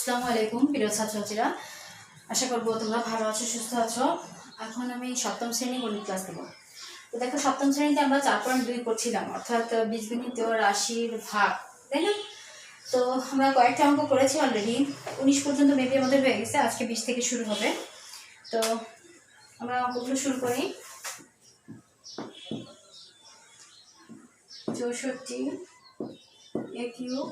আসসালামু আলাইকুম প্রিয় ছাত্রছাত্রীরা, আশা করবো তোমরা ভালো আছো, সুস্থ আছো। এখন আমি সপ্তম শ্রেণী গণিত ক্লাস দেবো। তো দেখো, সপ্তম শ্রেণীতে আমরা 4.2 করছিলাম, অর্থাৎ বীজগণিত রাশির ভাগ, তাই না? তো আমরা কয়েকটা অঙ্ক করেছি অলরেডি, 19 পর্যন্ত মেবি আমাদের হয়ে গেছে, আজকে 20 থেকে শুরু হবে। তো আমরা অঙ্কগুলো শুরু করি। 64 a কিউব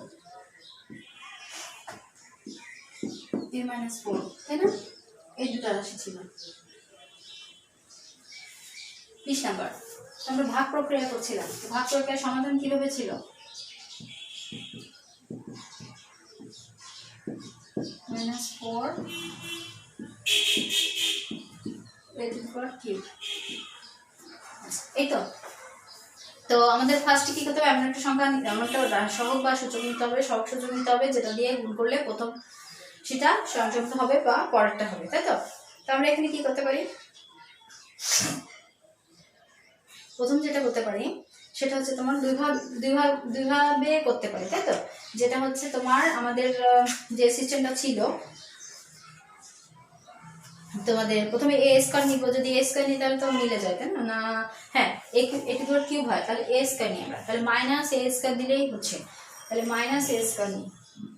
a - 4, তাই না? এই দুটো রাশি ছিল। 20 নাম্বার আমরা ভাগ প্রক্রিয়া করছিলাম। ভাগ প্রক্রিয়ার সমাধান কিভাবে ছিল? -4 কিউব, এই তো। তো আমাদের ফার্স্টে কি করতে হবে? এমন একটা সংখ্যা, এমন একটা সহগ বা সূচক নিতে হবে, সহগ সূচক নিতে হবে, যেটা দিয়ে গুণ করলে প্রথম সেটা স্বয়ংক্রিয়ভাবে হবে বা পরেরটা হবে, তাই তো? তো আমরা এখানে কি করতে পারি? প্রথম যেটা করতে পারি সেটা হচ্ছে তোমার দুই ভাবে করতে পারি, তাই তো? যেটা হচ্ছে তোমার আমাদের যে সিস্টেমটা ছিল, তোমাদের প্রথমে এ স্কয়ার নিব। যদি এ স্কয়ার নিই তাহলে তো মিলে যায়, তাই না? হ্যাঁ, এ কিউব হয়, তাহলে এ স্কয়ার নিই আমরা, তাহলে মাইনাস এ স্কয়ার দিলেই হচ্ছে। তাহলে মাইনাস এ স্কয়ার নিই,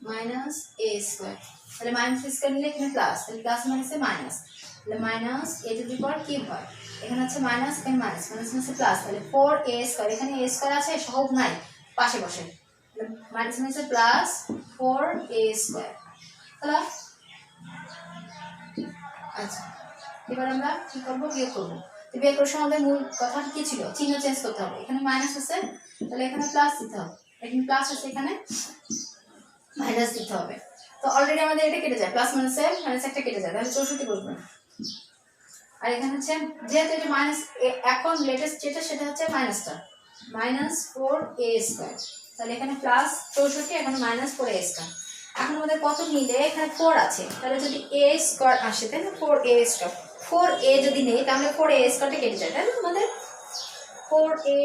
মাইনাস এ স্কয়ার, তাহলে মাইনাস এ স্কয়ার নিলে এখানে প্লাস, তাহলে প্লাস মাইনাসে মাইনাস, তাহলে minus A two the power cube হয়। এখানে হচ্ছে মাইনাস, এখানে মাইনাস, মাইনাস মাইনাসে প্লাস, তাহলে 4a স্কয়ার, এখানে a স্কয়ার আছে, সহগ নাই, পাশে বসে, মাইনাস মাইনাসে প্লাস 4a স্কয়ার। তাহলে আচ্ছা, এবার আমরা কি করবো? বিয়োগ করবো। তো বিয়োগ করার সময় আমাদের মূল কথা কি ছিল? চিহ্ন চেঞ্জ করতে হবে। এখানে মাইনাস আছে, তাহলে এখানে প্লাস দিতে হবে। এখানে প্লাস আছে, এখানে মাইনাস দিতে হবে। তো অলরেডি আমাদের এটা কেটে যায়, প্লাস মাইনাসে মাইনাস একটা কেটে যায়, তাহলে 64 বসবে। আর এখানে হচ্ছে যেহেতু এটা মাইনাস, এখন লেটেস্ট যেটা সেটা হচ্ছে মাইনাসটা, -4a স্কয়ার, তাহলে এখানে প্লাস 64, এখানে -4a স্কয়ার। এখন আমাদের কত মিলে? এখানে 4 আছে, তাহলে যদি a স্কয়ার আসে, তাই না? 4a স্কয়ার, 4a যদি নেই তাহলে 4a স্কয়ারটা কেটে যায়, তাই না? আমাদের 4a,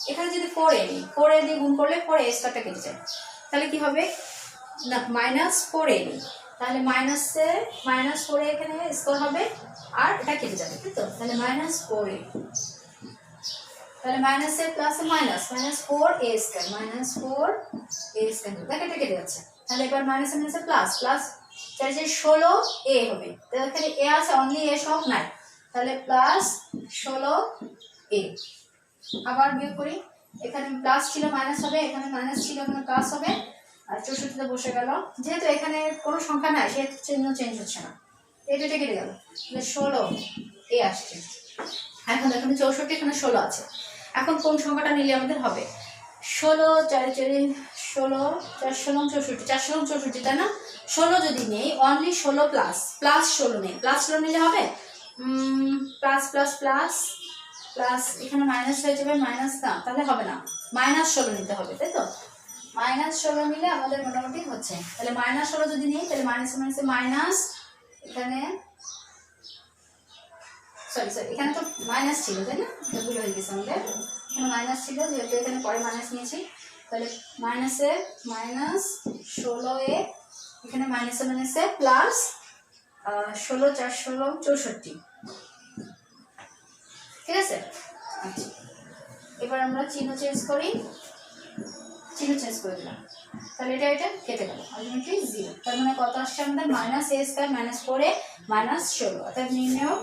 এখানে যদি 4a নেই, 4a দিয়ে গুণ করলে 4a স্কয়ারটা কেটে যায়, তাহলে কি হবে? না, -4a নেই, তাহলে -4a এখানে স্কয়ার হবে, আর এটা কেটে যাবে, তাই তো? তাহলে -4a, তাহলে মাইনাসে প্লাসে minus, -4a square, -4a square, দেখো এটা কেটে যাচ্ছে। তাহলে এবার মাইনাসে মাইনাসে প্লাস, প্লাস 4 যে 16a হবে, তাহলে এখানে a আছে, অনলি a সব নাই, তাহলে প্লাস 16a। আবার বিয়োগ করি, এখানে প্লাস ছিল মাইনাস হবে, এখানে মাইনাস ছিল এখানে প্লাস হবে, আর 64তে বসে গেল। যেহেতু এখানে কোনো সংখ্যা নাই, সেহেতু চিহ্ন চেঞ্জ হচ্ছে না, এটা কেটে গেল, তাহলে 16a আসছে। এখন দেখুন 64, এখানে 16 আছে। এখন কোন সংখ্যাটা নিলে আমাদের হবে? 16 4 4 16 4 16 64, 4 16 64, তাই না? 16 যদি নেই, অনলি 16 প্লাস 16 নেই, প্লাস 16 নিলে হবে প্লাস প্লাস প্লাস প্লাস, এখানে মাইনাস হয়ে যাবে, মাইনাস না, তাহলে হবে না, -16 নিতে হবে, তাই তো? -16 নিলে আমাদের মোটামুটি হচ্ছে। তাহলে -16 যদি নেই, তাহলে মাইনাস মাইনাসে মাইনাস, এখানে সরি এখানে তো মাইনাস ছিল, তাই না? ভুল হয়ে গেছে আমাদের, এখানে মাইনাস ছিল, যেহেতু এখানে পরে মাইনাস নিয়েছি, তাহলে মাইনাসে মাইনাস 16a, এখানে মাইনাসে মাইনাসে প্লাস 16 4 16 64, ঠিক আছে? আচ্ছা, এবার আমরা চিহ্ন চেঞ্জ করি, চিহ্ন চেঞ্জ করে দিলাম, তাহলে এটা কেটে গেল, আলটিমেটলি 0। তার মানে কত আসছে আমাদের? -a স্কয়ার -4a -16, অর্থাৎ নির্ণয়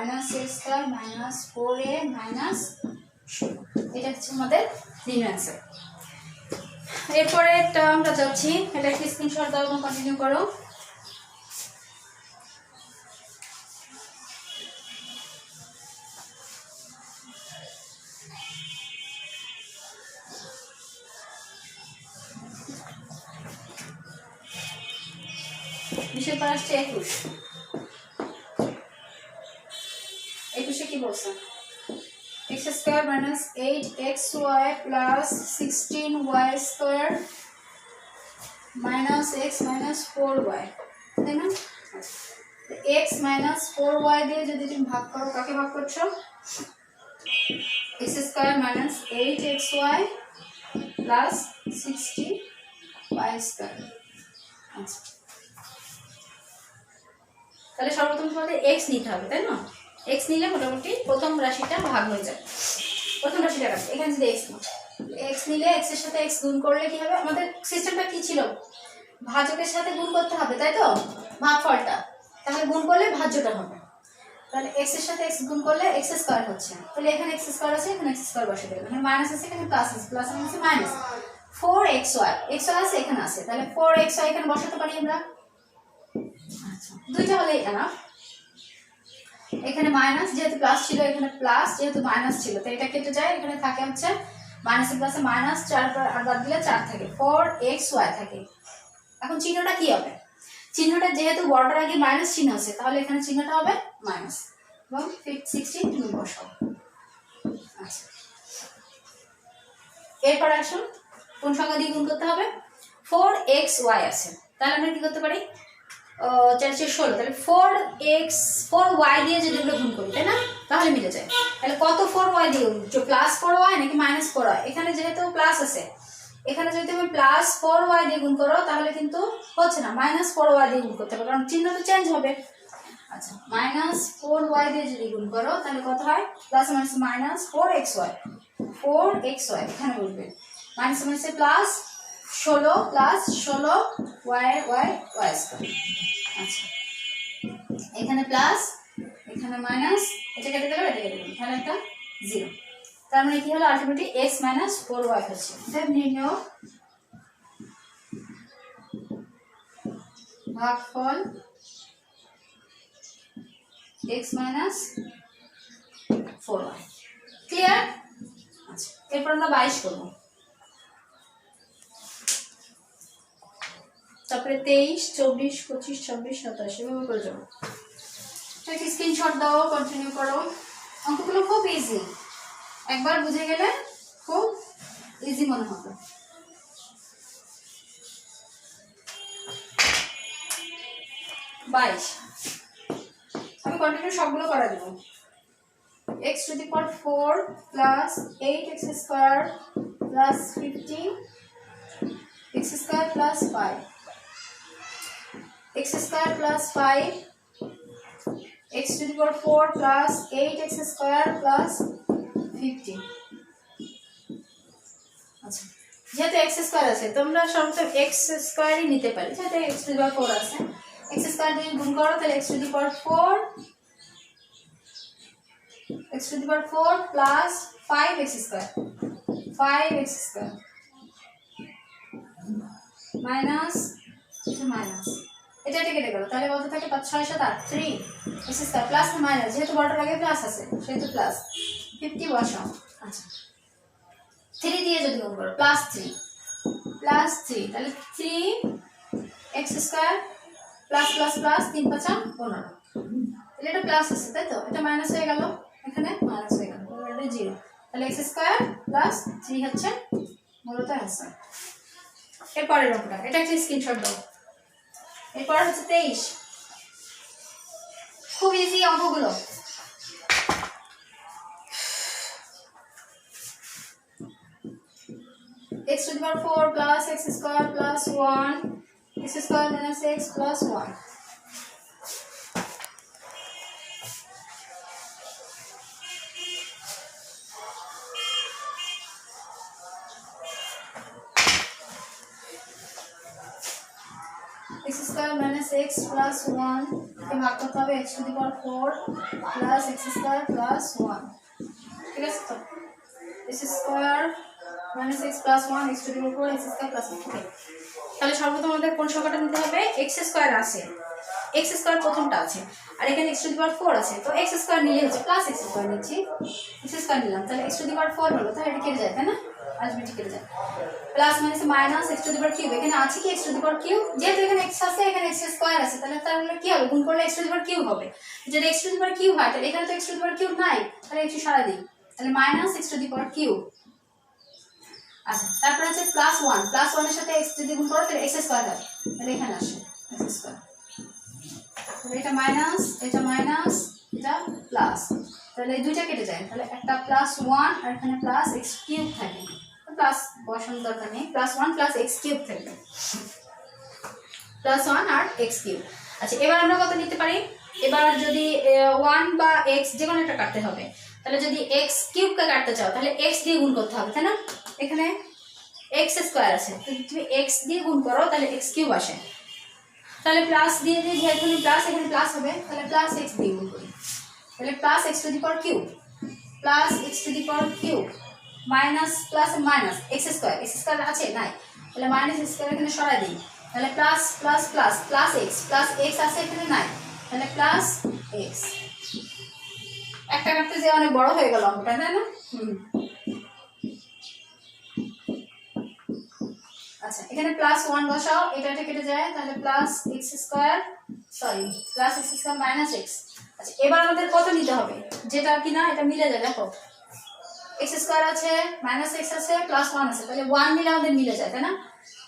-a স্কয়ার -4a -16, এটা হচ্ছে আমাদের নির্ণয় অ্যান্সার। এরপরে আমরা যাচ্ছি, এটা একটা স্ক্রিনশট দাও এবং কন্টিনিউ করো। বিশের পর আসছে 21, 21-এ কি বলছে? x square -8xy plus 16y square -x -4y, তাই না? x মাইনাস 4y দিয়ে যদি তুমি ভাগ করো, কাকে ভাগ করছো? x square minus 8xy plus 60y square. আচ্ছা, তাহলে সর্বপ্রথম তোমাদের x নিতে হবে, তাই না? x নিলে মোটামুটি প্রথম রাশিটা ভাগ হয়ে যায়। প্রথম রাশিটা কাটবে, এখানে যদি x নাও, x নিলে x এর সাথে x গুণ করলে কি হবে? আমাদের সিস্টেমটা কি ছিল? ভাজকের সাথে গুণ করতে হবে, তাই তো? ভাগফলটা, তাহলে গুণ করলে ভাজ্যটা হবে। তাহলে x এর সাথে x গুণ করলে x স্কয়ার হচ্ছে, তাহলে এখানে x স্কয়ার আছে, এখানে x স্কয়ার বসিয়ে দেবেন। এখানে মাইনাস আছে, এখানে প্লাস আছে, প্লাস আছে মাইনাস 4xy, xy আছে এখানে আছে, তাহলে 4xy এখানে বসাতে পারি আমরা। আচ্ছা, দুইটা হলে এটা এখানে মাইনাস, যেহেতু প্লাস ছিল এখানে প্লাস, যেহেতু মাইনাস ছিল তো এটা কেটে যায়, এখানে থাকে হচ্ছে মাইনাসে প্লাসে মাইনাস, 4 পর আর বাদ দিলে 4 থাকে, 4xy থাকে। এখন চিহ্নটা কি হবে? চিহ্নটা যেহেতু বড়টার আগে মাইনাস চিহ্ন আছে, তাহলে এখানে চিহ্নটা হবে মাইনাস এবং 16 তুমি বসাও। আচ্ছা, এরপর আসুন কোন সংখ্যা দিয়ে গুণ করতে হবে? 4xy আছে, তাহলে আমরা কি করতে পারি? 4 16, তাহলে 4y দিয়ে যদি আমরা গুণ করি, তাই না? তাহলে মিলে যায়। তাহলে কত 4y দিয়ে গুণ? প্লাস 4y নাকি মাইনাস 4y? এখানে যেহেতু প্লাস আছে, এখানে যদি তুমি প্লাস 4y দিয়ে গুণ করো তাহলে কিন্তু হচ্ছে না, মাইনাস 4y দিয়ে গুণ করতে হবে, কারণ চিহ্নটা চেঞ্জ হবে। আচ্ছা, মাইনাস 4y দিয়ে যদি গুণ করো তাহলে কত হয়? Plus minus minus 4xy, 4xy এখানে বলবে মাইনাস মাইনাসে প্লাস 16 প্লাস 16 y স্কয়ার। আচ্ছা, এখানে প্লাস, এখানে মাইনাস, এটা কেটে গেল, এটা কেটে গেল, তাহলে একটা 0। তার মানে কি হলো? আলটিমেটলি x মাইনাস 4y হচ্ছে। এটা নির্ণয় ভাগফল x মাইনাস 4y। ক্লিয়ার? আচ্ছা, এরপর আমরা 22 করব। তারপরে 23 24 25 26 27 এভাবে করে যাবো। একটা স্ক্রিনশট দাও, কন্টিনিউ করো। অঙ্কগুলো খুব ইজি, একবার বুঝে গেলে খুব ইজি মনে হবে। আমি কন্টিনিউ সবগুলো করা দেব। x to the power 4 plus 8x square plus 15 x square plus 5 x square plus 5 x to the power 4 plus 8x square plus 15। আচ্ছা, যেহেতু x স্কয়ার আছে তোমরা সর্বপ্রথম x স্কয়ারই নিতে পারি, যেহেতু x to the power 4 আছে, x স্কয়ার দিয়ে গুণ করো তাহলে x to the power 4 x to the power 4 plus 5x square, 5x square minus minus, এটা কেটে গেল, তাহলে কত থাকে? 5 6 7 8 3 x স্কয়ার প্লাস মাইনাস, যেহেতু বড়টার আগে প্লাস আছে সেহেতু প্লাস 50 বসাও। আচ্ছা, 3 দিয়ে যদি গুণ করো প্লাস 3 তাহলে 3x square plus plus plus 3 5 15, তাহলে এটা প্লাস আছে তাই তো, এটা মাইনাস হয়ে গেল, এখানে মাইনাস হয়ে গেল, এটা 0, তাহলে x স্কয়ার প্লাস 3 হচ্ছে মূলত आंसर। এরপরের অঙ্কটা, এটা একটা স্ক্রিনশট দাও। এরপর হচ্ছে 23, খুব ইজি অঙ্কগুলো। x to the power 4 plus x square plus 1 x square minus x plus 1। x square minus x plus 1 के भाग करते हैं x to the power 4 plus x square plus 1। ठीक है, तो x square minus x plus 1 x to the power 4 x square plus 1। ठीक, তাহলে সর্বপ্রথম আমাদের কোন সংখ্যাটা নিতে হবে? x স্কয়ার আছে, x স্কয়ার প্রথমটা আছে, আর এখানে x to the power 4 আছে, তো x স্কয়ার নিলে হচ্ছে প্লাস x স্কয়ার নিচ্ছি, x স্কয়ার নিলাম, তাহলে x to the power 4 হলো, তাহলে এটা কেটে যায়, তাই না? আলটিমেটলি কেটে যায়, plus minus minus x to the power cube, এখানে আছে কি x to the power cube, যেহেতু এখানে x আছে এখানে x স্কয়ার আছে, তাহলে কি হবে? গুণ করলে x to the power cube হবে, যদি x to the power cube হয় তাহলে এখানে তো x to the power cube নাই, তাহলে একটু সারা দিই, তাহলে minus x to the power cube. আচ্ছা, তারপর আছে প্লাস 1 এর সাথে x যদি গুণ করো তাহলে x স্কয়ার হয়, তাহলে এখানে আসে x স্কয়ার। তাহলে এটা মাইনাস, এটা প্লাস, তাহলে এই দুইটা কেটে যায়, তাহলে একটা +1 আর এখানে প্লাস এক্স কিউব থাকে, প্লাস বসানোর দরকার নেই, +1 প্লাস এক্স কিউব থাকবে, +1 আর এক্স কিউব। আচ্ছা এবার আমরা কত নিতে পারি, এবার যদি 1 বা এক্স যে কোনো একটা কাটতে হবে, তাহলে যদি এক্স কিউবকে কাটতে চাও তাহলে এক্স দিয়ে গুণ করতে হবে, তাই না? এখানে এক্স স্কোয়ার আছে, যদি তুমি এক্স দিয়ে গুণ করো তাহলে এক্স কিউব আসে, তাহলে প্লাস দিয়ে দিয়ে যেহেতু প্লাস এখানে প্লাস হবে, তাহলে প্লাস এক্স দিয়ে গুণ করি, তাহলে plus x to the power cube, plus x to the power cube, minus plus minus x square আছে নাই, তাহলে মাইনাস স্কোয়ার এখানে সরাই দিই, তাহলে plus plus plus plus x আছে এখানে নাই, তাহলে প্লাস এক্স। একটা কাটতে যে অনেক বড় হয়ে গেল অঙ্কটা, তাই না? আচ্ছা এখানে +1 বসাও, এটা কেটে যায়, তাহলে plus x square minus x. আচ্ছা এবার আমাদের কত নিতে হবে, যেটা কিনা এটা মিলে যায়, দেখো এক্স স্কোয়ার আছে, মাইনাস এক্স আছে, +1 আছে, তাহলে 1 নিলে আমাদের মিলে যায়, তাই না?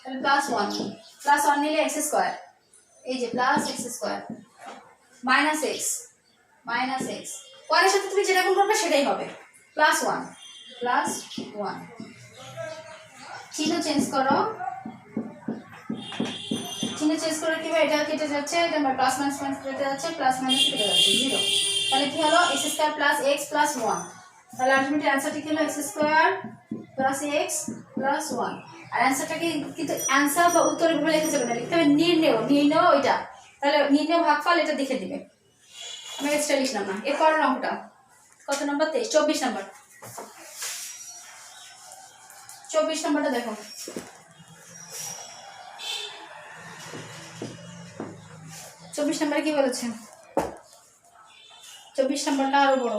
তাহলে +1 নিলে এক্স স্কোয়ার, এই যে plus x square minus x, 1 এর সাথে তুমি যেটা গুণ করবে সেটাই হবে, +1 চিহ্ন চেঞ্জ করো, কি হবে, এটা কেটে যাচ্ছে, এটা প্লাস মাইনাস কেটে যাচ্ছে, প্লাস মাইনাস কেটে যাচ্ছে 0, তাহলে কি হলো x square plus x plus 1, তাহলে আলটিমেটলি অ্যান্সারটি কি হলো x square plus x plus 1। আর অ্যান্সারটা কিন্তু অ্যান্সার বা উত্তর এভাবে লিখে যাবে না, লিখতে হবে নির্ণেয় ওইটা, তাহলে নির্ণেয় ভাগফল এটা দেখে দিবে, আমি এক্সট্রা লিখলাম না। এরপরের অঙ্কটা কত নম্বর, 24 নম্বর, 24 নম্বরটা দেখো, 24 নম্বরে কি বলেছে, 24 নম্বরটা আরো বড়,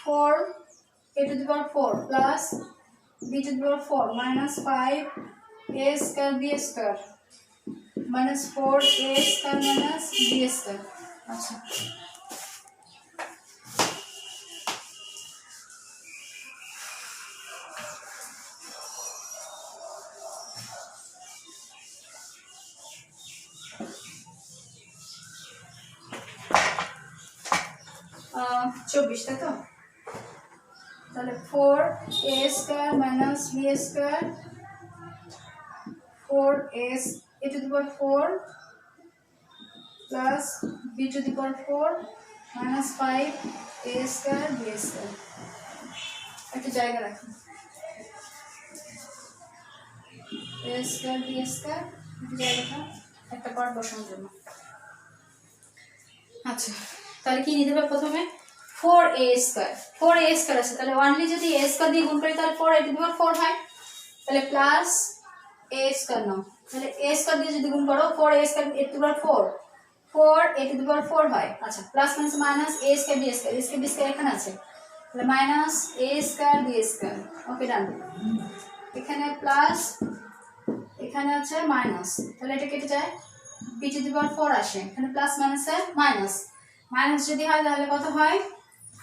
4a to the power 4 plus b to the power 4 minus 5a square b square minus 4a square minus b square। আচ্ছা चौबीस তাই তো, তাহলে 4a square minus b square 4a to the power 4 plus b to the power 4 minus 5a square b square। একটা জায়গা রাখি, a square b square একটা জায়গাটা একটা পার্ট বসানোর জন্য। আচ্ছা তাহলে কি নিতে হবে, প্রথমে 4a স্কয়ার আছে, তাহলে অনলি যদি a স্কয়ার দিয়ে গুণ করি তাহলে 4a টু দি পাওয়ার 4 হয়, তাহলে প্লাস a স্কয়ার নাও, তাহলে a স্কয়ার দিয়ে যদি গুণ করো 4a square a to the power 4a to the power 4 হয়। আচ্ছা plus minus minus a square b square এখানে আছে, তাহলে minus a square b square, okay done. এখানে প্লাস এখানে আছে মাইনাস, তাহলে এটা কেটে যায়, b টু দি পাওয়ার 4 আসে, এখানে প্লাস মাইনাসে মাইনাস যদি হয় তাহলে কত হয়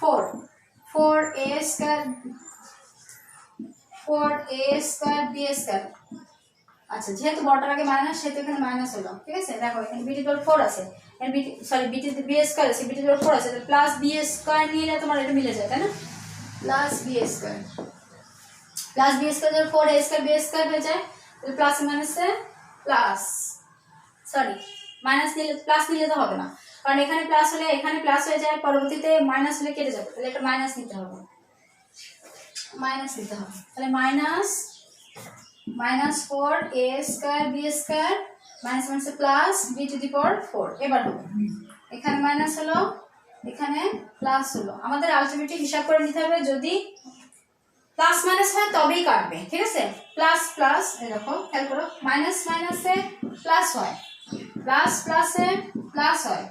4a স্কয়ার b স্কয়ার। আচ্ছা যেহেতু বড়টার আগে মাইনাস সেহেতু এখানে মাইনাস হলো, ঠিক আছে। দেখো এখানে b টু দি পাওয়ার 4 আছে, এর b to the b square আছে, b টু দি পাওয়ার 4 আছে, তাহলে প্লাস b স্কয়ার নিলে তোমার এটা মিলে যায়, তাই না? প্লাস b স্কয়ার যখন 4a স্কয়ার b স্কয়ার হয়ে যায়, তাহলে প্লাস মাইনাসে প্লাস, মাইনাস নিলে প্লাস নিলে তো হবে না, কারণ এখানে প্লাস হলে এখানে প্লাস হয়ে যায়, পরবর্তীতে মাইনাস হলে কেটে যাবে, তাহলে এটা মাইনাস নিতে হবে, তাহলে minus 4a square b square minus মাইনাসে plus b two the power 4। এবার হবে এখানে মাইনাস হলো এখানে প্লাস হলো, আমাদের আলটিমেটলি হিসাব করে নিতে হবে, যদি প্লাস মাইনাস হয় তবেই কাটবে, ঠিক আছে। প্লাস প্লাস এই দেখো খেয়াল করো, মাইনাস মাইনাসে প্লাস হয়, প্লাস প্লাসে প্লাস হয়,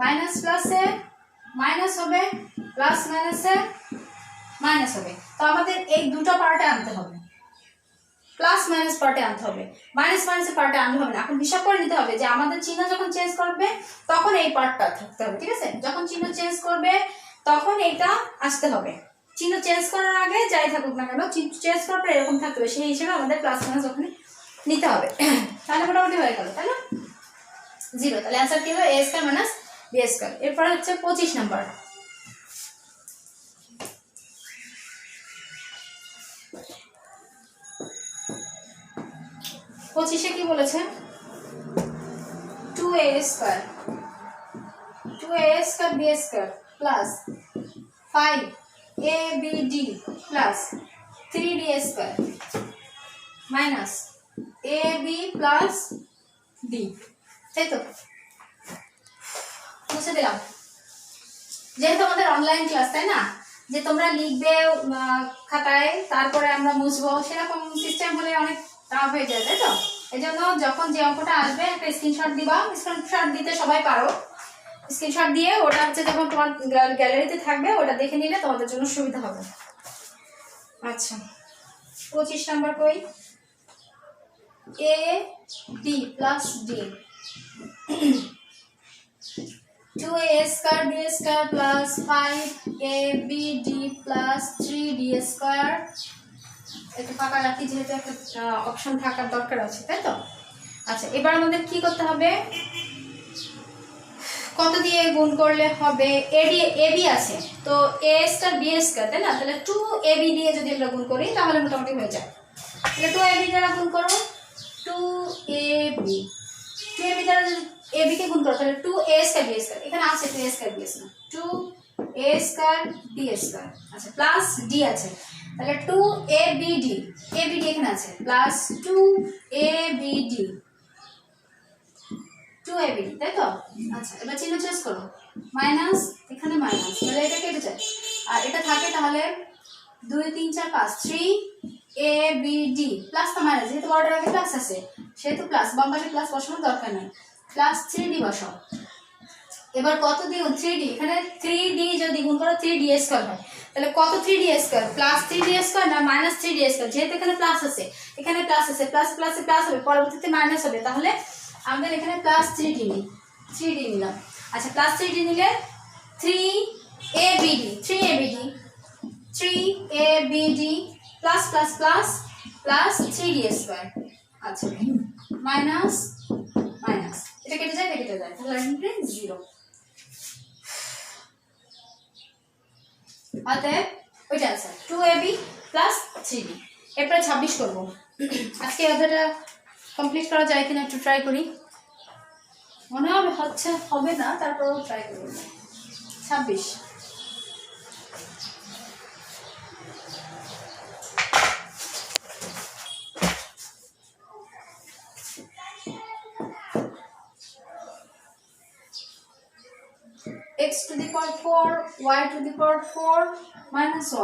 মাইনাস প্লাসে মাইনাস হবে, প্লাস মাইনাসে মাইনাস হবে, তো আমাদের এই দুটো পার্টে আনতে হবে, প্লাস মাইনাস পার্টে আনতে হবে, মাইনাস মাইনাসের পার্টে আনতে হবে না। এখন হিসাব করে নিতে হবে যে আমাদের চিহ্ন যখন চেঞ্জ করবে তখন এই পার্টটা থাকতে হবে, ঠিক আছে। যখন চিহ্ন চেঞ্জ করবে তখন এইটা আসতে হবে, চিহ্ন চেঞ্জ করার আগে যাই থাকুক না কেন চেঞ্জ করার পর এরকম থাকতে হবে, সেই হিসেবে আমাদের প্লাস মাইনাস ওখানে নিতে হবে, তাহলে মোটামুটি হয়ে গেল, তাই না? 0, তাহলে অ্যান্সার কি হবে a square minus b square. এরপর হচ্ছে 25 নাম্বার। পঁচিশে কি বলেছে 2a square b square plus 5abd plus 3d square minus ab plus d, তাই তো? মুছে দিলাম। যেহেতু আমাদের অনলাইন ক্লাস, তাই না, যে তোমরা লিখবে খাতায় তারপরে আমরা মুছবো, সেরকম সিস্টেম হলে অনেক টাফ হয়ে যায়, তাই তো? এই জন্য যখন যে অঙ্কটা আসবে একটা স্ক্রিনশট দিবা। স্ক্রিনশট দিতে সবাই পারো। স্ক্রিনশট দিয়ে ওটা হচ্ছে যখন তোমার গ্যালারিতে থাকবে ওটা দেখে নিলে তোমাদের জন্য সুবিধা হবে। আচ্ছা 25 নাম্বার কই? a d plus d 2a square b square plus 5abd plus 3d square. এটা ফাঁকা রাখি যেহেতু একটা অপশন থাকার দরকার আছে, তাই তো? আচ্ছা এবার আমাদের কি করতে হবে, কত দিয়ে গুণ করলে হবে? ab আছে তো a স্কয়ার b স্কয়ার, তাই না? তাহলে 2ab দিয়ে যদি আমরা গুণ করি তাহলে মোটামুটি হয়ে যায়। তাহলে 2ab দ্বারা গুণ করো, 2ab দ্বারা যদি ab কে গুণ করো তাহলে 2a স্কয়ার b স্কয়ার, এখানে আছে 2a square b square, 2a square b square. আচ্ছা প্লাস d আছে, তাহলে 2abd এখানে আছে প্লাস 2abd, তাই তো? আচ্ছা এবার চিহ্ন চেঞ্জ করো, মাইনাস এখানে মাইনাস, তাহলে এটা কেটে যায় আর এটা থাকে, তাহলে 2 3 4 5 3abd প্লাস না মাইনাস, যেহেতু বড়টার আগে প্লাস আছে সেহেতু প্লাস, বাম পাশে প্লাস বসানোর দরকার নেই, প্লাস 3d বসাও। এবার কত দিয়ে 3d, এখানে 3d যদি গুণ করো 3d স্কয়ার হয়, তাহলে কত 3d square? Plus 3d square না মাইনাস 3d স্কয়ার? যেহেতু এখানে প্লাস আছে প্লাস প্লাসে প্লাস হবে, পরবর্তীতে মাইনাস হবে, তাহলে আমাদের এখানে প্লাস 3d নিলাম। আচ্ছা প্লাস 3d নিলে 3abd plus plus plus plus 3d square. আচ্ছা মাইনাস মাইনাস, এটা কেটে যায় তাহলে 0। অতএব ওইটা আছে 2ab প্লাস 3d। এরপরে 26 করবো। আজকে অধ্যায়টা কমপ্লিট করা যায় কিনা একটু ট্রাই করি, মনে হবে না, তারপরেও ট্রাই করব। 26 x to the power 4 y to the power 4 minus 1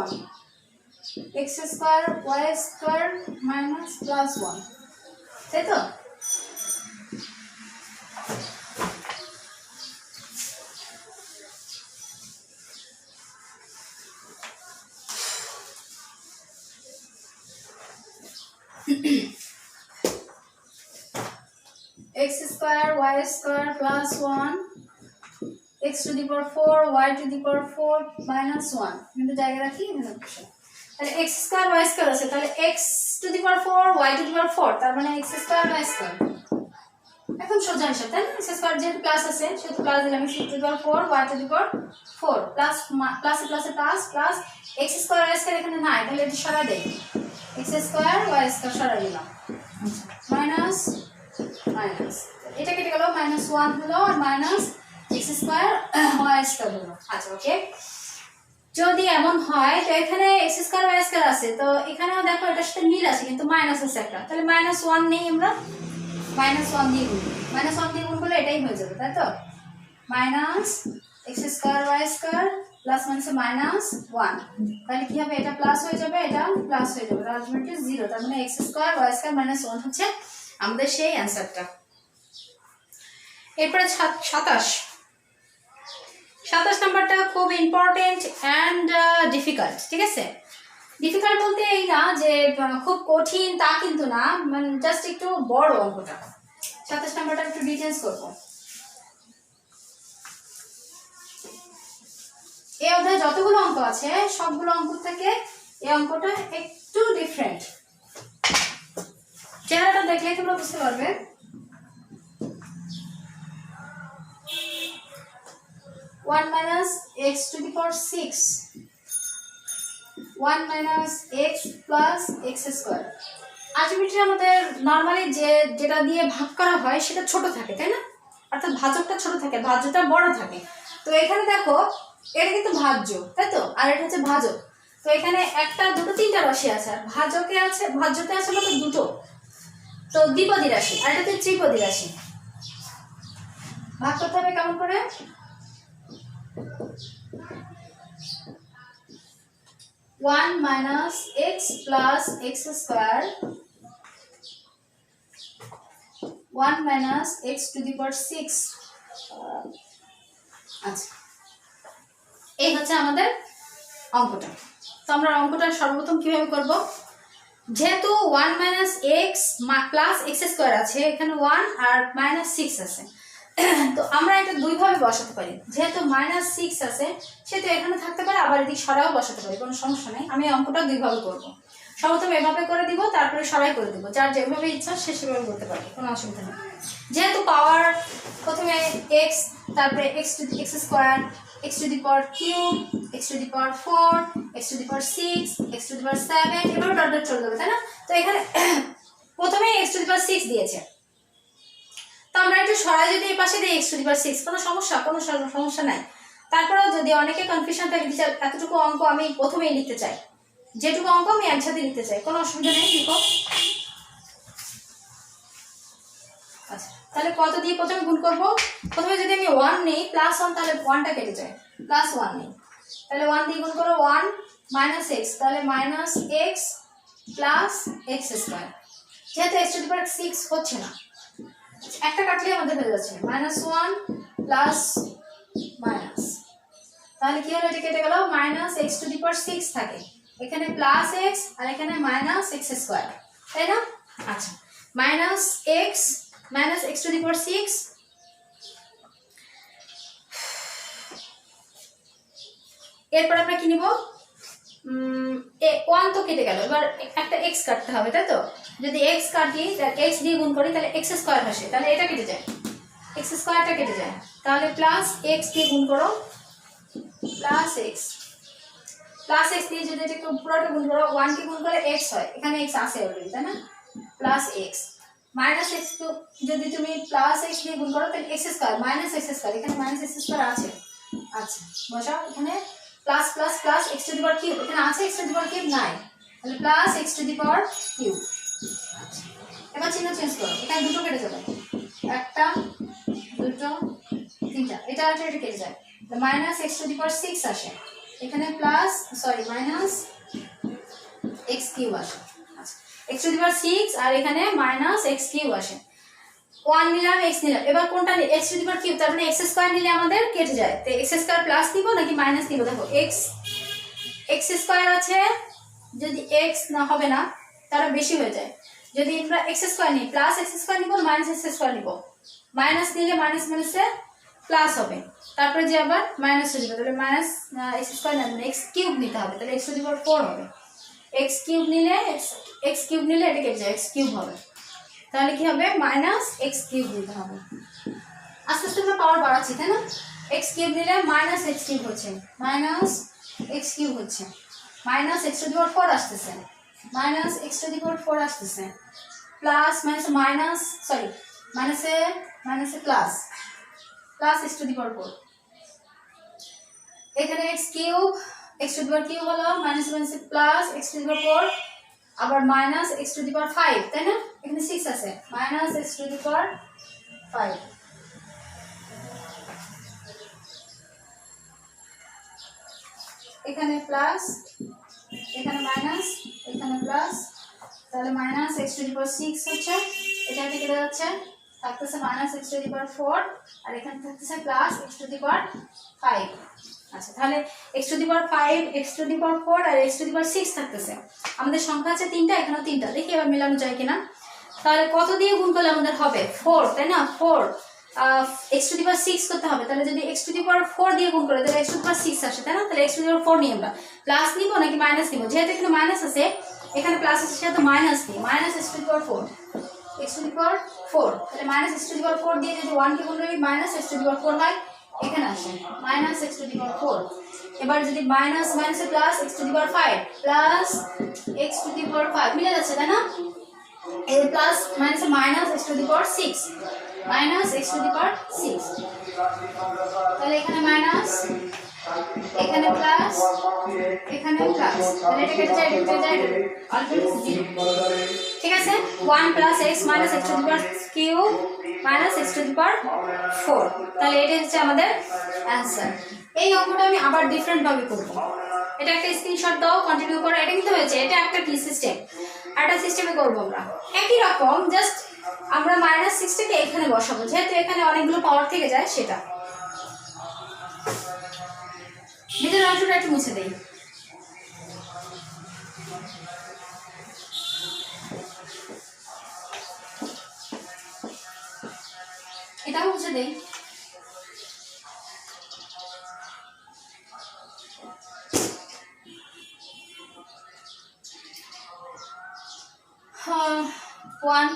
x square y square minus plus 1, তাই তো? x square y square plus 1 x to the power 4 y to the power 4 minus 1, কিন্তু জায়গা রাখি এখানে বসে, তাহলে x স্কয়ার y স্কয়ার আছে, তাহলে x to the power 4 y to the power 4, তার মানে x স্কয়ার y স্কয়ার। এখন সোজা হিসাব, তাই না? x স্কয়ার যেহেতু প্লাস আছে সেহেতু প্লাস দিলাম, x to the power 4 y to the power 4 plus প্লাসে প্লাসে plus plus x square y square এখানে নাই, তাহলে এটা সরা দেই, x স্কয়ার y স্কয়ার সরা দিলাম, মাইনাস মাইনাস, এটা কেটে গেল, মাইনাস 1 হলো আর minus x square y square হলো। আচ্ছা ওকে, যদি এমন হয় তো এখানে x স্কয়ার y স্কয়ার আছে, তো এখানেও দেখো এটার সাথে মিল আছে কিন্তু মাইনাস আছে একটা, তাহলে মাইনাস 1 নেই, আমরা মাইনাস 1 দিয়ে গুণ করলে এটাই হয়ে যাবে, তাই তো? Minus x square y square plus মাইনাসে মাইনাস 1, তাহলে কি হবে? এটা প্লাস হয়ে যাবে, এটা প্লাস হয়ে যাবে, আলটিমেটলি 0, তার মানে x square y square minus 1 হচ্ছে আমাদের সেই অ্যানসারটা। এরপরে 27 নাম্বারটা খুব ইম্পর্টেন্ট অ্যান্ড ডিফিকাল্ট, ঠিক আছে? ডিফিকাল্ট বলতে এই না যে খুব কঠিন, তা কিন্তু না, মানে জাস্ট একটু বড় অঙ্কটা। 27 নাম্বারটা একটু ডিটেইলস করব। এই অধ্যায়ে যতগুলো অঙ্ক আছে সবগুলো অঙ্ক থেকে এই অঙ্কটা একটু ডিফারেন্ট। চেহারাটা দেখলে তোমরা বুঝতে পারবে। 1 minus x to the power 6, 1 minus x plus x square। Ultimately আমাদের নরমালি যেটা দিয়ে ভাগ করা হয় সেটা ছোট থাকে, তাই না? অর্থাৎ ভাজকটা ছোট থাকে, ভাজ্যটা বড় থাকে। তো এখানে দেখো এটা কিন্তু ভাজ্য, তাই তো, আর এটা হচ্ছে ভাজক। তো এখানে একটা, দুটো, তিনটা রাশি আছে, আর ভাজকে আছে, ভাজ্যতে আছে মাত্র দুটো। তো দ্বিপদী রাশি, আর এটা হচ্ছে ত্রিপদী রাশি। ভাগ করতে হবে কেমন করে? One minus x plus x square, 1 minus x to the power 6। আচ্ছা, এই হচ্ছে আমাদের অঙ্কটা। তো আমরা অঙ্কটা সর্বপ্রথম কিভাবে করব? যেহেতু 1 minus x plus x square আছে, এখানে 1 আর -6 আছে, তো আমরা এটা দুই ভাবে বসাতে পারি। যেহেতু -6 আছে সেহেতু এখানে থাকতে পারে, আবার এদিকে সরাও বসাতে পারি, কোনো সমস্যা নেই। আমি অঙ্কটা দুই ভাবে করব। সর্বপ্রথম এভাবে করে দিব, তারপরে সরাই করে দিব, যার যেভাবে ইচ্ছা সে সেভাবে করতে পারবে, কোনো অসুবিধা নেই। যেহেতু পাওয়ার প্রথমে x, তারপরে x square, x to the power cube, x to the power 4, x to the power 6, x to the power 7, এভাবে ডট ডট চলে যাবে, তাই না? তো এখানে প্রথমে x to the power 6 দিয়েছে, তো আমরা একটু সরাই যদি এই পাশে দিই x to the power 6, কোনো সমস্যা নাই। তারপরেও যদি অনেকে কনফিউশন থাকে যে এতটুকু অঙ্ক আমি প্রথমেই লিখতে চাই, যেটুকু অঙ্ক আমি একসাথে লিখতে চাই, কোনো অসুবিধা নেই, লিখো। আচ্ছা, তাহলে কত দিয়ে প্রথমে গুণ করব? প্রথমে যদি আমি 1 নেই প্লাস 1, তাহলে 1টা কেটে যায়, প্লাস 1 নেই, তাহলে 1 দিয়ে গুণ করো, 1 মাইনাস x, তাহলে minus x plus x square. যেহেতু x to the power 6 হচ্ছে না, একটা কাটলে আমাদের হয়ে যাচ্ছে -1 প্লাস মাইনাস, তাহলে কি হলো? এটা কেটে গেল, minus x to the power 6 থাকে, এখানে প্লাস x আর এখানে মাইনাস x স্কয়ার, তাই না? আচ্ছা, minus x to the power 6, এরপর আমরা কি নিব? 1 তো কেটে গেল, এবার একটা x কাটতে হবে, তাই তো? যদি x কাটি, x দিয়ে গুণ করি, তাহলে x স্কয়ার আসে, তাহলে এটা কেটে যায়, x স্কয়ারটা কেটে যায়, তাহলে প্লাস x দিয়ে গুণ করো, প্লাস x দিয়ে যদি এটা পুরোটা গুণ করো, 1 কে গুণ করে x হয়, এখানে x আছে অলরেডি, তাই না? প্লাস x মাইনাস x তো যদি তুমি প্লাস x দিয়ে গুণ করো, তাহলে x square minus x square, এখানে মাইনাস x স্কয়ার আছে। আচ্ছা, বসাও, এখানে plus plus plus x to the power cube, এখানে আছে x to the power cube নাই, তাহলে plus x to the power cube. আচ্ছা, এবার চিহ্ন চেঞ্জ করো, এখানে দুটো কেটে যাবে, একটা, দুটো, তিনটা, এটা আর এটা কেটে যায়, minus x to the power 6 আসে, এখানে প্লাস মাইনাস x কিউব আসে। আচ্ছা, x টু দি পাওয়ার 6 আর এখানে মাইনাস x কিউব আসে, 1 নিলাম, x নিলাম, এবার কোনটা নিই? x to the power cube, তার মানে x স্কয়ার নিলে আমাদের কেটে যায়, তো x স্কয়ার প্লাস নিব নাকি মাইনাস নিব? দেখো x স্কয়ার আছে, যদি x না হবে না, তার বেশি হয়ে যায়। যদি আমরা x স্কয়ার নিই, প্লাস x স্কয়ার নিব, মাইনাস x স্কয়ার নিব, মাইনাস নিলে মাইনাস মাইনাসে প্লাস হবে, তারপরে যে আবার মাইনাস হয়ে যাবে, তাহলে মাইনাস x স্কয়ার না, x কিউব নিতে হবে, তাহলে x টু দি পাওয়ার 4 হবে, x কিউব নিলে এটা কেটে যায়, x কিউব হবে, তাহলে কি হবে? মাইনাস x কিউব নিতে হবে। আস্তে আস্তে আমরা পাওয়ার বাড়াচ্ছি, তাই না? x কিউব নিলে মাইনাস x কিউব হচ্ছে, মাইনাস x কিউব হচ্ছে, minus x to the power 4 আসতেছে, minus x to the power 4 আসতেছে, প্লাস মাইনাসে plus x to the power 4, এখানে x cube, x to the power cube হলো, minus plus x to the power 4, আবার minus x to the power 5, তাই না? এখানে 6 আছে, minus x to the power 5, এখানে প্লাস, এখানে মাইনাস, এখানে প্লাস, তাহলে minus x to the power 6 হচ্ছে, এটা কেটে যাচ্ছে, থাকতেছে minus x to the power 4, আর এখানে থাকতেছে plus x to the power 5। আচ্ছা, তাহলে x to the power 5, x to the power 4 আর x টু দি পাওয়ার 6 থাকতেছে। আমাদের সংখ্যা আছে 3টা, এখানেও 3টা, দেখি এবার মেলানো যায় কিনা। তাহলে কত দিয়ে গুণ করলে আমাদের হবে? 4, তাই না? 4 x টু দি পাওয়ার 6 করতে হবে, তাহলে যদি x টু দি পাওয়ার 4 দিয়ে গুণ করে, তাহলে x টু দি পাওয়ার 6 আসে, তাই না? তাহলে x টু দি পাওয়ার 4 নিই আমরা, প্লাস নিব নাকি মাইনাস নিব? যেহেতু এখানে মাইনাস আছে, এখানে প্লাস আছে, সেহেতু মাইনাস নিই, minus x to the power 4, x to the power 4, তাহলে minus x to the power 4 দিয়ে যদি 1 কে গুণ করি, minus x to the power 4 হয়, এখানে আসে minus x to the power 4। এবার যদি মাইনাস মাইনাসে plus x to the power 5 plus x to the power 5 মিলে যাচ্ছে তাই না, এই প্লাস মাইনাসে minus x to the power 6 minus x to the power 6, তাহলে এখানে মাইনাস এখানে প্লাস এখানে প্লাস, তাহলে এটা কেটে যায় অলরেডি 0। ঠিক আছে 1 plus x minus x to the power cube minus x to the power 4, তাহলে এটা হচ্ছে আমাদের অ্যানসার। এই অঙ্কটা আমি আবার ডিফারেন্ট ভাবে করব, এটা একটা স্ক্রিনশট দাও, কন্টিনিউ করো। এটা কিন্তু হয়েছে, এটা একটা কি সিস্টেম, একটা সিস্টেমে করব আমরা একই রকম, জাস্ট আমরা মাইনাস 6 টাকে এখানে বসাবো, যেহেতু এখানে অনেকগুলো পাওয়ার থেকে যায় সেটা। ভিতরে অংশটা একটু মুছে দেই। এটাও মুছে দেই। ওয়ান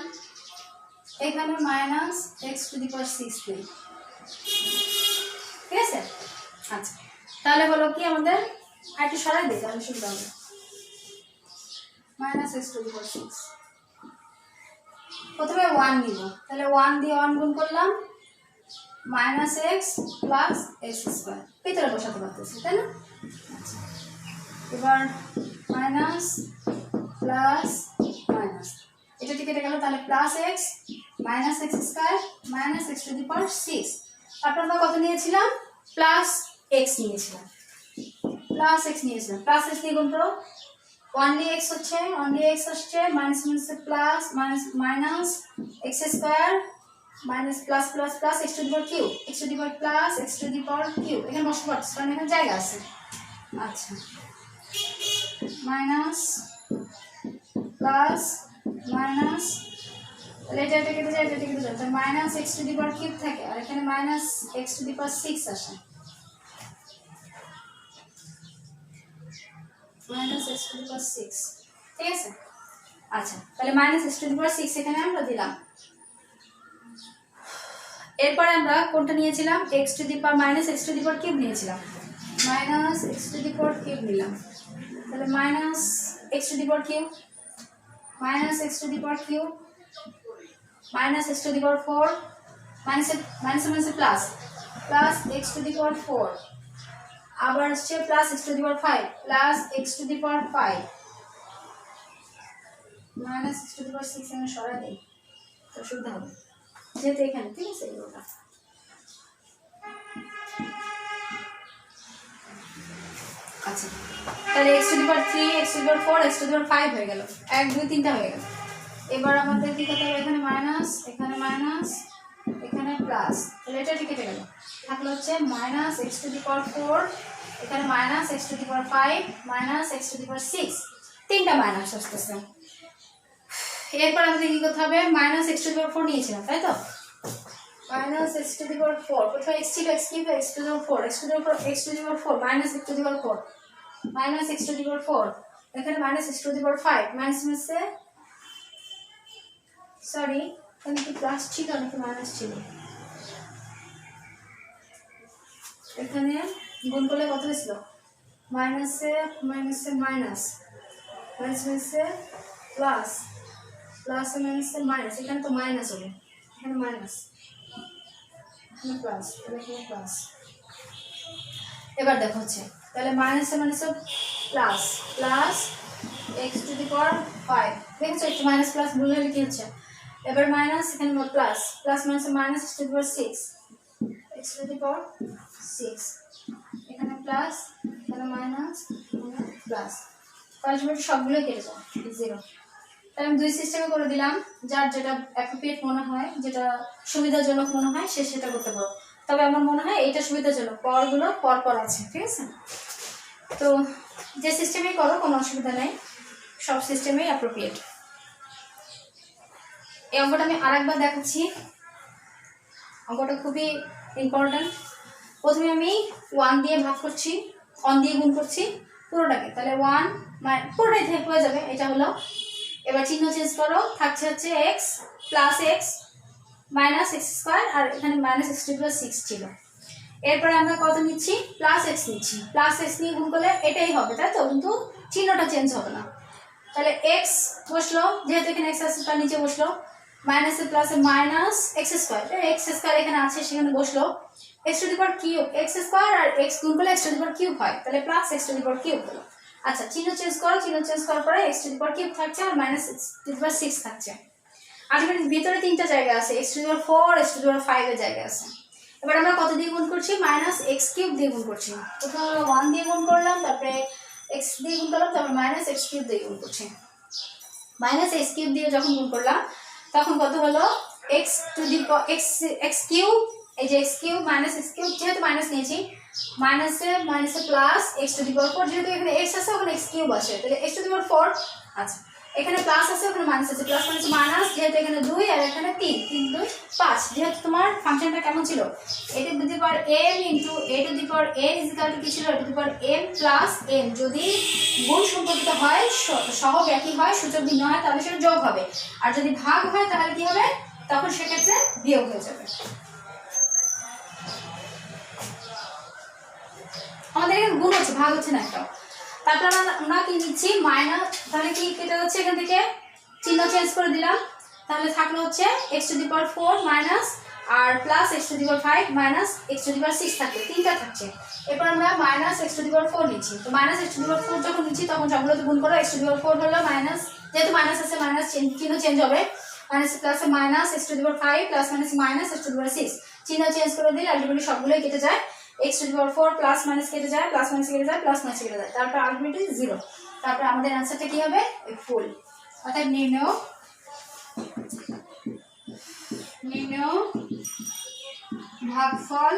এখানে minus x to the power 6 দিই, ঠিক আছে। আচ্ছা তাহলে হলো কি আমাদের আরেকটু সরাই দিই তাহলে সুবিধা হবে। Minus x to the power 6, প্রথমে 1 নিব, তাহলে 1 দিয়ে 1 গুণ করলাম minus x plus x square, ভিতরে বসাতে পারতেছি তাই না। আচ্ছা এবার মাইনাস প্লাস মাইনাস, এটা থেকে কেটে গেল, তাহলে plus x minus x square minus x to the power 6। তারপর আমরা কত নিয়েছিলাম, প্লাস এক্স নিয়েছিলাম, প্লাস এক্স নিয়েছিলাম, প্লাস এক্স দিয়ে গুণ করো, 1 দিয়ে x হচ্ছে, 1 দিয়ে x আসছে, মাইনাস মাইনাসে plus minus minus x square minus plus plus plus x to the power cube, x to the power plus x to the power cube, এখানে বসতে পারছি কারণ এখানে জায়গা আছে। আচ্ছা মাইনাস প্লাস মাইনাস, তাহলে এটা কেটে যায়, এটা কেটে যায়, তাহলে minus x to the power cube থাকে, আর এখানে minus x to the power 6 আসে, minus x to the power 6, ঠিক আছে। আচ্ছা তাহলে minus x to the power 6 এখানে আমরা দিলাম। এরপরে আমরা কোনটা নিয়েছিলাম, x to the power minus x to the power cube নিয়েছিলাম, minus x to the power cube নিলাম, তাহলে minus x to the power cube minus x to the power cube minus x to the power 4 minus minus plus plus x to the power 4, আবার আসছে plus x to the power 5 plus x to the power 5 minus x to the power 6 এখানে সরা দেই তো সুবিধা হবে যেহেতু এখানে, ঠিক আছে। এগুলোটা আচ্ছা তাহলে x to the power 3 x to the power 4 x to the power 5 হয়ে গেল, 1 2 3টা হয়ে গেল। এবার আমাদের কি করতে হবে, এখানে মাইনাস এখানে প্লাস, তাহলে এটা কেটে গেল, থাকলো হচ্ছে minus x to the power 4 এখানে minus x to the power 5 minus x to the power 6, তিনটা মাইনাস আসতেছে। এরপর আমাদের কি করতে হবে, minus x to the power 4 নিয়েছিলাম তাই তো, minus x to the power 4, প্রথমে এক্স ছিল x cube x to the power 4 x to the power 4 minus x to the power 4 minus x to the power 4, এখানে minus x to the power 5 minus মাইনাসে sorry এখানে কি plus ছিল নাকি minus ছিল, এখানে গুণ করলে কত হয়েছিল, মাইনাসে মাইনাসে মাইনাস মাইনাস মাইনাসে প্লাস প্লাসে মাইনাসে মাইনাস, এখানে তো মাইনাস হবে, এখানে মাইনাস এখানে প্লাস, এখানে প্লাস। এবার দেখো হচ্ছে তাহলে মাইনাসে মাইনাসে plus plus x to the power 5, দেখেছো একটু মাইনাস প্লাস ভুল হলে কি হচ্ছে, এবার মাইনাস এখানে প্লাস প্লাস মাইনাসে minus x to the power 6 x to the power 6, এখানে প্লাস এখানে মাইনাস এখানে প্লাস, আলটিমেটলি সবগুলো কেটে যায় 0। তাহলে আমি দুই সিস্টেমে করে দিলাম, যার যেটা অ্যাপ্রোপ্রিয়েট মনে হয়, যেটা সুবিধাজনক মনে হয় সে সেটা করতে পারো, তবে আমার মনে হয় এইটা সুবিধাজনক, পাওয়ারগুলো পরপর আছে, ঠিক আছে। তো যে সিস্টেমেই করো কোনো অসুবিধা নেই, সব সিস্টেমেই অ্যাপ্রোপ্রিয়েট। এই অঙ্কটা আমি আরেকবার দেখাচ্ছি, অঙ্কটা খুবই ইম্পর্ট্যান্ট। প্রথমে আমি 1 দিয়ে ভাগ করছি, 1 দিয়ে গুণ করছি পুরোটাকে, তাহলে 1 পুরোটাই হয়ে যাবে, এটা হলো। এবার চিহ্ন চেঞ্জ করো, থাকছে হচ্ছে x plus x minus x square, আর এখানে minus x to the power 6 ছিল। এরপরে আমরা কত নিচ্ছি, প্লাস এক্স নিচ্ছি, প্লাস এক্স নিয়ে গুণ করলে এটাই হবে, তাই তো, কিন্তু চিহ্নটা চেঞ্জ হবে না। তাহলে এক্স বসলো, যেহেতু এখানে এক্স আছে তার নিচে বসলো, মাইনাসে প্লাসে minus x square, x square এখানে আছে সেখানে বসলো, x to the power cube, x square আর এক্স গুণ করলে x to the power cube হয়, তাহলে plus x to the power cube হলো। আচ্ছা, চিহ্ন চেঞ্জ করো, চিহ্ন চেঞ্জ করার পরে x to the power cube থাকছে আর minus x to the power 6 থাকছে। আলটিমেটলি ভিতরে তিনটা জায়গা আছে, x to the power 4, x to the power 5 এর জায়গা আছে। এবার আমরা কত দিয়ে গুণ করছি, মাইনাস এক্স কিউব দিয়ে গুণ করছি। প্রথমে আমরা 1 দিয়ে গুণ করলাম, তারপরে এক্স দিয়ে গুণ করলাম, তারপর মাইনাস এক্স কিউব দিয়ে গুণ করছি। মাইনাস এক্স কিউব দিয়ে যখন গুণ করলাম তখন কত হলো, x to the x cube, এই যে x cube minus x cube, যেহেতু মাইনাস নিয়েছি মাইনাসে মাইনাসে plus x to the power 4, যেহেতু এখানে এক্স আছে ওখানে এক্স কিউব আছে, তাহলে এক্স টু দি পাওয়ার 4। আচ্ছা, এখানে প্লাস আছে ওখানে মাইনাস আছে, প্লাস মাইনাস মাইনাস, যেহেতু এখানে 2 আর এখানে 3, 3 2 5, যেহেতু তোমার ফাংশনটা কেমন ছিল, a to the power m into a to the power n is equal to কি ছিল, a to the power m plus n। যদি গুণ সম্পর্কিত হয়, সহগ একই হয়, সূচক ভিন্ন হয়, তাহলে সেটা যোগ হবে, আর যদি ভাগ হয় তাহলে কি হবে, তখন সেক্ষেত্রে বিয়োগ হয়ে যাবে। আমাদের এখানে গুণ হচ্ছে, ভাগ হচ্ছে না একটা। তারপর আমরা কি নিচ্ছি, মাইনাস, তাহলে কি কেটে যাচ্ছে এখান থেকে, চিহ্ন চেঞ্জ করে দিলাম, তাহলে থাকলো হচ্ছে x to the power 4 minus আর plus x to the power 5 minus x to the power 6 থাকবে, তিনটা থাকছে। এরপর আমরা minus x to the power 4 নিচ্ছি, তো minus x to the power 4 যখন নিচ্ছি তখন সবগুলোতে গুণ করো, এক্স টু দি পাওয়ার 4 হলো মাইনাস, যেহেতু মাইনাস আছে মাইনাস চিহ্ন চেঞ্জ হবে, মাইনাস প্লাসে minus x to the power 5 plus minus minus x to the power 6, চিহ্ন চেঞ্জ করে দিলে আলটিমেটলি সবগুলোই কেটে যায়, x to the power 4 plus minus কেটে যায়, প্লাস মাইনাস কেটে যায়, প্লাস মাইনাস কেটে যায়, তারপর আলটিমেটলি 0। তারপর আমাদের অ্যান্সারটা কি হবে, ফুল। অর্থাৎ নির্ণয় ভাগফল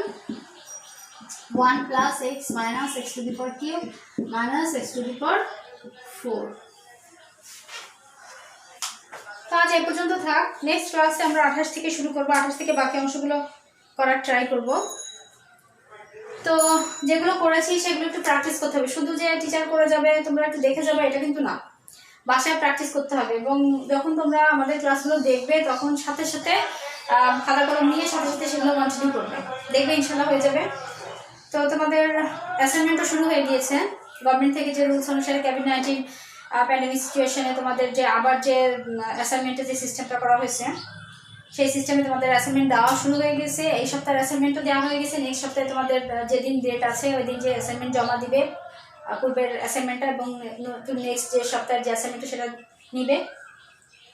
1 plus x minus x to the power cube minus x to the power 4। তো আজ এই পর্যন্ত থাক, নেক্সট ক্লাসে আমরা 28 থেকে শুরু করব, 28 থেকে বাকি অংশগুলো করার ট্রাই করব। তো যেগুলো করেছি সেগুলো একটু প্র্যাকটিস করতে হবে, শুধু যে টিচার করে যাবে তোমরা একটু দেখে যাবে এটা কিন্তু না, বাসায় প্র্যাকটিস করতে হবে। এবং যখন তোমরা আমাদের ক্লাসগুলো দেখবে তখন সাথে সাথে খাতা কলম নিয়ে সাথে সাথে সেগুলো কন্টিনিউ করবে, দেখবে ইনশাল্লাহ হয়ে যাবে। তো তোমাদের অ্যাসাইনমেন্টও শুরু হয়ে গিয়েছে, গভর্নমেন্ট থেকে যে রুলস অনুসারে কোভিড-19 প্যান্ডেমিক সিচুয়েশনে তোমাদের যে আবার যে অ্যাসাইনমেন্টের যে সিস্টেমটা করা হয়েছে সেই সিস্টেমে তোমাদের অ্যাসাইনমেন্ট দেওয়া শুরু হয়ে গেছে। এই সপ্তাহের অ্যাসাইনমেন্টও দেওয়া হয়ে গেছে, নেক্সট সপ্তাহে তোমাদের যেদিন ডেট আছে ওই দিন যে অ্যাসাইনমেন্ট জমা দিবে পূর্বের অ্যাসাইনমেন্টটা, এবং নেক্সট যে সপ্তাহের যে অ্যাসাইনমেন্টটা সেটা নিবে।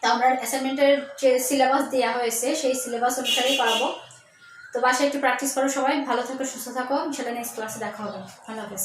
তো আমরা অ্যাসাইনমেন্টের যে সিলেবাস দেওয়া হয়েছে সেই সিলেবাস অনুসারেই করাবো। তো বাসায় একটু প্র্যাকটিস করো সবাই, ভালো থাকো, সুস্থ থাকো, ইনশাআল্লাহ নেক্সট ক্লাসে দেখা হবে। আল্লাহ হাফেজ।